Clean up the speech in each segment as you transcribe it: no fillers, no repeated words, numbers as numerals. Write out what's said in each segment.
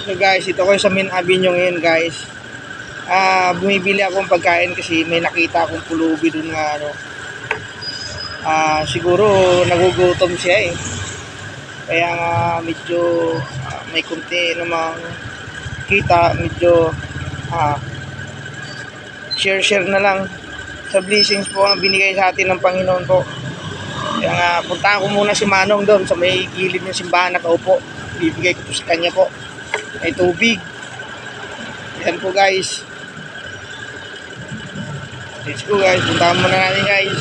So guys, ito ko sa Main Avenue ngayon guys. Bumibili akong pagkain kasi may nakita akong pulubi dun nga ano. Siguro nagugutom siya eh. Kaya nga medyo may kunti namang kita, medyo share na lang sa blessings po ang binigay sa atin ng Panginoon po. Kaya nga puntahan ko muna si Manong doon sa may gilid ng simbahan, nakaupo. Bibigay ko po sa kanya po. May tubig. Yan po guys. Let's go guys. Puntahan muna natin guys.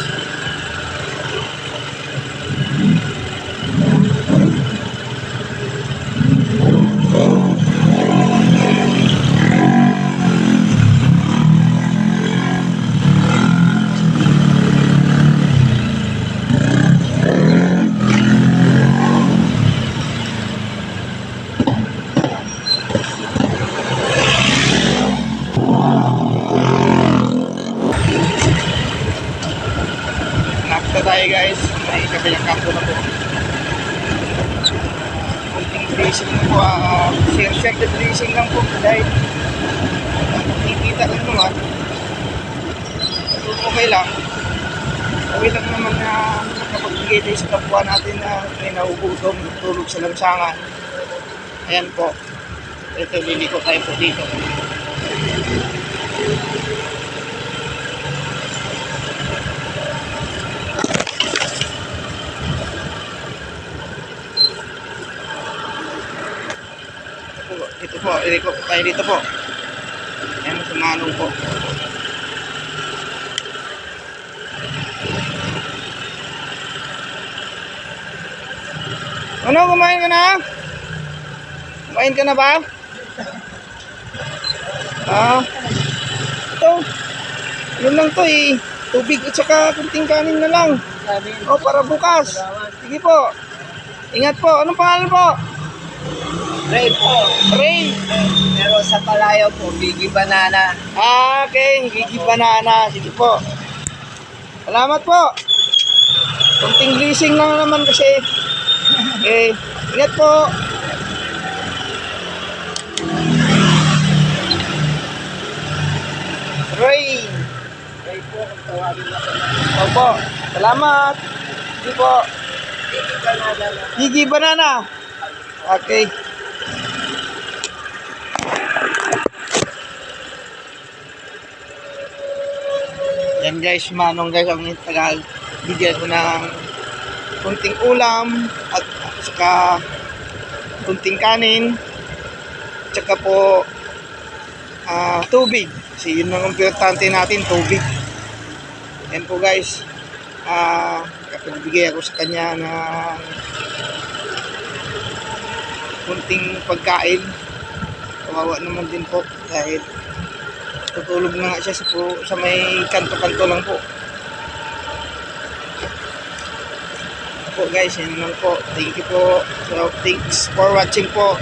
Nakita tayo guys. May kabilang kampo na po. Kunting blessing na po. Share the blessing lang po. Dahil nakikita lang naman. So okay lang. Okay lang naman na nakapagbigay tayo sa kapwa natin na may naugutom, tulog sa lansangan. Ayan po. Ito, liliko tayo po dito. Ito po, iliko tayo dito po. Ayan, sa Manong po. Ano, kumain ka na? Kumain ka na ba? Ito. Yun lang to eh. Tubig at saka kunting kanin na lang. Para bukas. Sige po. Ingat po. Anong pangalan po? Ray po. Ray. Pero sa palayo po, Biggie Banana. Okay. Biggie Banana. Sige po. Salamat po. Kunting blessing lang naman kasi. Okay. Ingat po. Ray. Ray po, kung tawagin ako na. Opo. Salamat. Sige po. Biggie Banana. Biggie Banana. Okay. Yan guys, Manong guys, ang tagal bigyan ko ng kunting ulam at saka kunting kanin, saka po tubig. Kasi yun ang importante natin, tubig. Yan po guys, kapag bigay ako sa kanya ng kunting pagkain, kawawa naman din po dahil tutulog na nga siya sa may kanto-kanto lang po. Po guys, yan lang po. Thank you po. So, thanks for watching po.